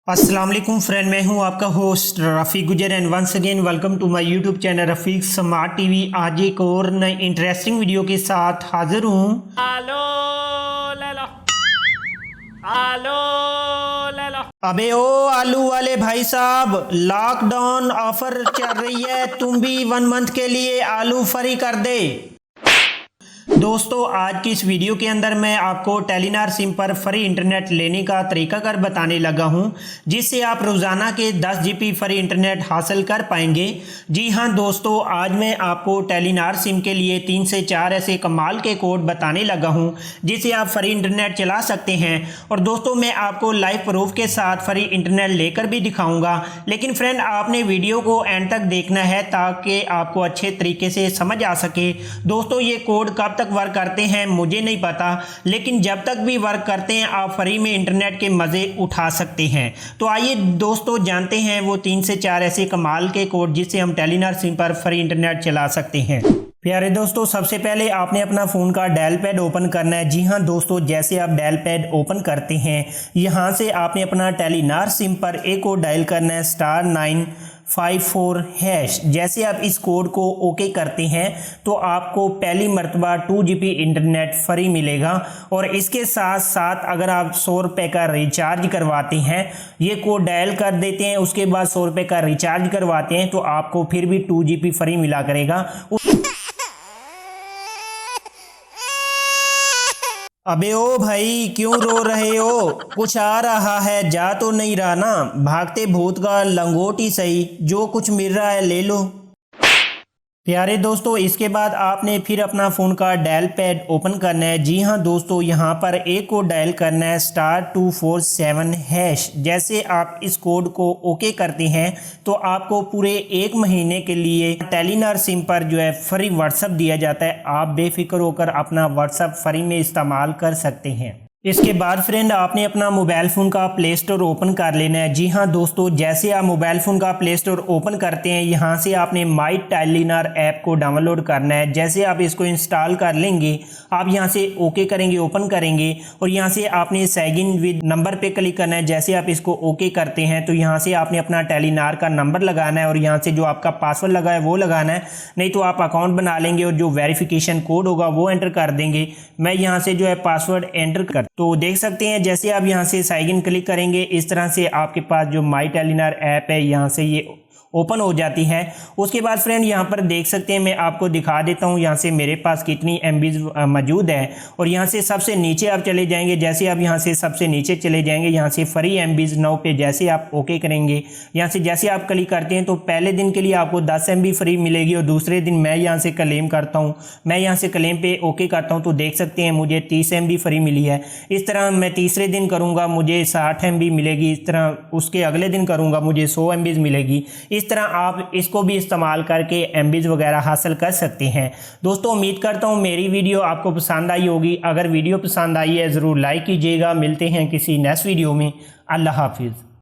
अस्सलाम वालेकुम फ्रेंड, मैं हूं आपका host Rafiq Gujar and once again welcome to my YouTube channel Rafiq smart TV. आज एक और नई इंटरेस्टिंग वीडियो के साथ हाजिर हूं। आलो ले लो, आलो ले लो। अबे ओ आलू वाले भाई साहब, लॉकडाउन ऑफर चल रही है, तुम भी 1 मंथ के लिए आलू फ्री कर दे। दोस्तों, आज की इस वीडियो के अंदर मैं आपको टेलीनॉर सिम पर फ्री इंटरनेट लेने का तरीकाकार बताने लगा हूं, जिससे आप रोज़ाना के 10 GB फ्री इंटरनेट हासिल कर पाएंगे। जी हां दोस्तों, आज मैं आपको टेलीनॉर सिम के लिए 3 से 4 ऐसे कमाल के कोड बताने लगा हूं, जिससे आप फ्री इंटरनेट चला सकते हैं। और दोस्तों, मैं आपको लाइव प्रूफ के साथ फ्री इंटरनेट लेकर भी दिखाऊँगा। लेकिन फ्रेंड, आपने वीडियो को एंड तक देखना है ताकि आपको अच्छे तरीके से समझ आ सके। दोस्तों, ये कोड कब तक वर्क करते हैं मुझे नहीं पता, लेकिन जब तक भी वर्क करते हैं आप फ्री में इंटरनेट के मज़े उठा सकते हैं। तो आइए दोस्तों, जानते हैं वो 3 से 4 ऐसे कमाल के कोड जिससे हम टेलीनॉर सिम पर फ्री इंटरनेट चला सकते हैं। प्यारे दोस्तों, सबसे पहले आपने अपना फ़ोन का डायल पैड ओपन करना है। जी हाँ दोस्तों, जैसे आप डायल पैड ओपन करते हैं, यहाँ से आपने अपना टेलीनॉर सिम पर एक कोड डायल करना है *954#। जैसे आप इस कोड को ओके करते हैं तो आपको पहली मरतबा 2 GB इंटरनेट फ्री मिलेगा। और इसके साथ साथ अगर आप 100 रुपये का रिचार्ज करवाते हैं, ये कोड डायल कर देते हैं, उसके बाद 100 रुपये का रिचार्ज करवाते हैं, तो आपको फिर भी 2 GB फ्री मिला करेगा। अबे ओ भाई, क्यों रो रहे हो? कुछ आ रहा है, जा तो नहीं रहा ना? भागते भूत का लंगोट ही सही, जो कुछ मिल रहा है ले लो। प्यारे दोस्तों, इसके बाद आपने फिर अपना फ़ोन का डायल पैड ओपन करना है। जी हाँ दोस्तों, यहाँ पर एक कोड डायल करना है *247#। जैसे आप इस कोड को ओके करते हैं तो आपको पूरे 1 महीने के लिए टेलीनॉर सिम पर जो है फ्री व्हाट्सएप दिया जाता है। आप बेफिक्र होकर अपना व्हाट्सएप फ्री में इस्तेमाल कर सकते हैं। इसके बाद फ्रेंड, आपने अपना मोबाइल फ़ोन का प्ले स्टोर ओपन कर लेना है। जी हाँ दोस्तों, जैसे आप मोबाइल फ़ोन का प्ले स्टोर ओपन करते हैं, यहाँ से आपने माई टेलीनॉर ऐप को डाउनलोड करना है। जैसे आप इसको इंस्टॉल कर लेंगे, आप यहाँ से ओके करेंगे, ओपन करेंगे, और यहाँ से आपने साइन इन विद नंबर पे क्लिक करना है। जैसे आप इसको ओके करते हैं तो यहाँ से आपने अपना टेलीनॉर का नंबर लगाना है और यहाँ से जो आपका पासवर्ड लगा है वो लगाना है, नहीं तो आप अकाउंट बना लेंगे और जो वेरिफिकेशन कोड होगा वो एंटर कर देंगे। मैं यहाँ से जो है पासवर्ड एंटर कर, तो देख सकते हैं जैसे आप यहाँ से साइन इन क्लिक करेंगे, इस तरह से आपके पास जो माई टेलीनॉर ऐप है यहाँ से ये ओपन हो जाती है। उसके बाद फ्रेंड, यहाँ पर देख सकते हैं, मैं आपको दिखा देता हूँ यहाँ से मेरे पास कितनी MBs मौजूद है। और यहाँ से सबसे नीचे आप चले जाएंगे। जैसे आप यहाँ से सबसे नीचे चले जाएंगे, यहाँ से फ्री MBs नाउ पे जैसे आप ओके करेंगे, यहाँ से जैसे आप क्लिक करते हैं तो पहले दिन के लिए आपको 10 MB फ्री मिलेगी। और दूसरे दिन मैं यहाँ से क्लेम करता हूँ, मैं यहाँ से क्लेम पे ओके करता हूँ तो देख सकते हैं मुझे 30 MB फ्री मिली है। इस तरह मैं तीसरे दिन करूँगा मुझे 60 MB मिलेगी। इस तरह उसके अगले दिन करूँगा मुझे 100 MBs मिलेगी। इस तरह आप इसको भी इस्तेमाल करके MBs वगैरह हासिल कर सकते हैं। दोस्तों, उम्मीद करता हूँ मेरी वीडियो आपको पसंद आई होगी। अगर वीडियो पसंद आई है ज़रूर लाइक कीजिएगा। मिलते हैं किसी नेक्स्ट वीडियो में। अल्लाह हाफिज़।